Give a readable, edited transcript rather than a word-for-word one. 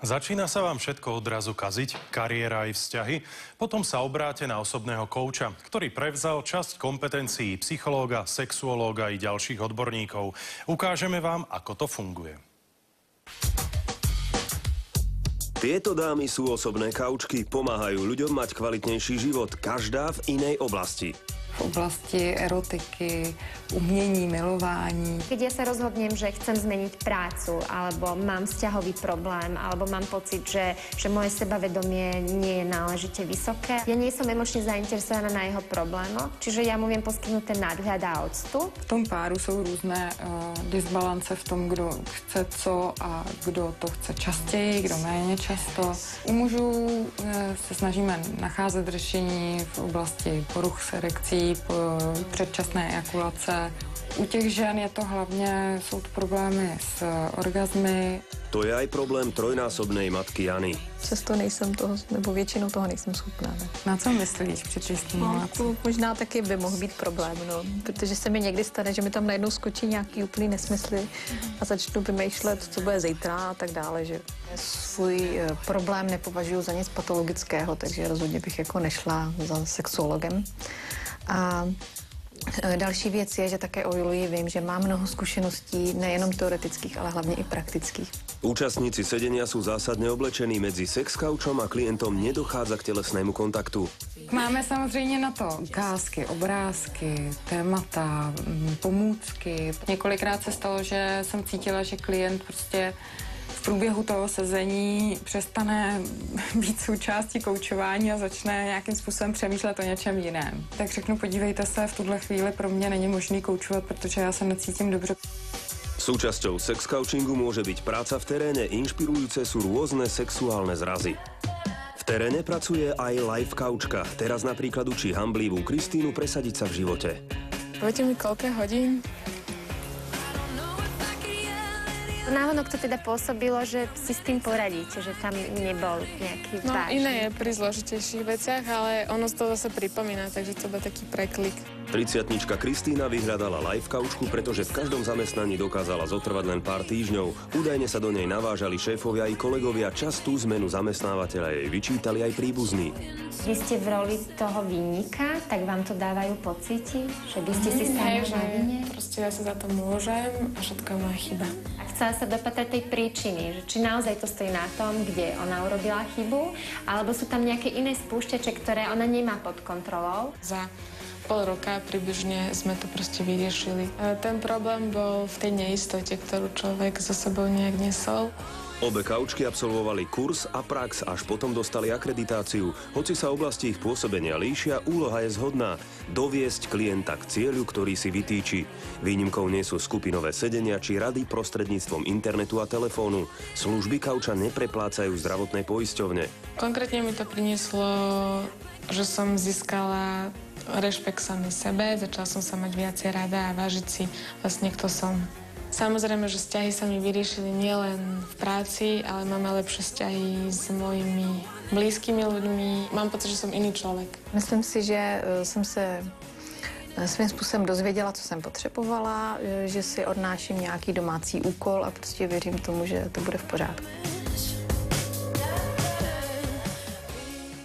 Začína sa vám všetko odrazu kaziť, kariéra aj vzťahy? Potom sa obráte na osobného kouča, ktorý prevzal časť kompetencií psychológa, sexuológa i ďalších odborníkov. Ukážeme vám, ako to funguje. Tieto dámy sú osobné kaučky, pomáhajú ľuďom mať kvalitnejší život, každá v inej oblasti. V oblasti erotiky, umění, milování. Keď ja sa rozhodnem, že chcem zmeniť prácu, alebo mám vzťahový problém, alebo mám pocit, že moje sebavedomie nie je náležite vysoké, ja nie som emočne zainteresovaná na jeho problémoch, čiže ja mu viem poskytnúť ten nadhľad a odstup. V tom páru jsou různé disbalance v tom, kdo chce co a kdo to chce častěji, kdo méně často. U mužů se snažíme nacházet řešení v oblasti poruch erekcí, předčasné ejakulace. U těch žen je to hlavně, jsou to problémy s orgazmy. To je aj problém trojnásobnej matky Jany. Často nejsem toho, nebo většinou toho nejsem schopná. Ne? Na co myslíš při té stimulaci? No, možná taky by mohl být problém, no. Protože se mi někdy stane, že mi tam najednou skočí nějaký úplný nesmysly a začnu vymýšlet, co bude zítra a tak dále. Že svůj problém nepovažuji za nic patologického, takže rozhodně bych jako nešla za sexuologem. A další věc je, že také o Julii vím, že má mnoho zkušeností, nejenom teoretických, ale hlavně i praktických. Účastníci sedenia sú zásadne oblečení, medzi sexkaučom a klientom nedochádza k telesnému kontaktu. Máme samozřejmě na to ukázky, obrázky, témata, pomůcky. Několikrát se stalo, že jsem cítila, že klient prostě v průběhu toho sezení přestane být součástí koučování a začne nějakým způsobem přemýšlet o něčem jiném. Tak řeknu, podívejte se, v tuhle chvíli pro mě není možný koučovat, protože já se necítím dobře. Súčasťou sexcouchingu môže byť práca v teréne, inšpirujúce sú rôzne sexuálne zrazy. V teréne pracuje aj life kaučka. Teraz napríklad učí hamblivú Kristínu presadiť sa v živote. Poviete mi, koľko hodín? Návonok to teda pôsobilo, že si s tým poradíte, že tam nebol nejaký vážny. Iné je pri zložitejších veciach, ale ono to zase pripomína, takže to bude taký preklik. 30-tnička Kristína vyhľadala life kaučku, pretože v každom zamestnaní dokázala zotrvať len pár týždňov. Údajne sa do nej navážali šéfovia i kolegovia, častú zmenu zamestnávateľa jej vyčítali aj príbuzní. Vy ste v roli toho vinníka, tak vám to dávajú pocíti, že by ste si stále na vine? Proste ja sa za to môžem a všetko je moja chyba. A chcela sa dopatrať tej príčiny, že či naozaj to stojí na tom, kde ona urobila chybu, alebo sú tam nejaké iné spúšťače, ktoré ona nemá pod kontrolou. Za pol roka približne sme to proste vyriešili. Ten problém bol v tej neistote, ktorú človek so sebou nejak nesol. Obe kaučky absolvovali kurz a prax, až potom dostali akreditáciu. Hoci sa oblasti ich pôsobenia líšia, úloha je zhodná – doviesť klienta k cieľu, ktorý si vytýči. Výnimkou nie sú skupinové sedenia či rady prostredníctvom internetu a telefónu. Služby kauča nepreplácajú zdravotné poisťovne. Konkrétne mi to prinieslo, že som získala rešpekt sami sebe, začala som sa mať viacej rada a vážiť si vlastne, kto som. Samozrejme, že vzťahy sa mi vyriešili nielen v práci, ale máme lepšie vzťahy s mojimi blízkymi ľuďmi. Mám pocit, že som iný človek. Myslím si, že jsem se svým způsobem dozvěděla, co jsem potřebovala, že si odnáším nějaký domácí úkol a prostě věřím tomu, že to bude v pořádku.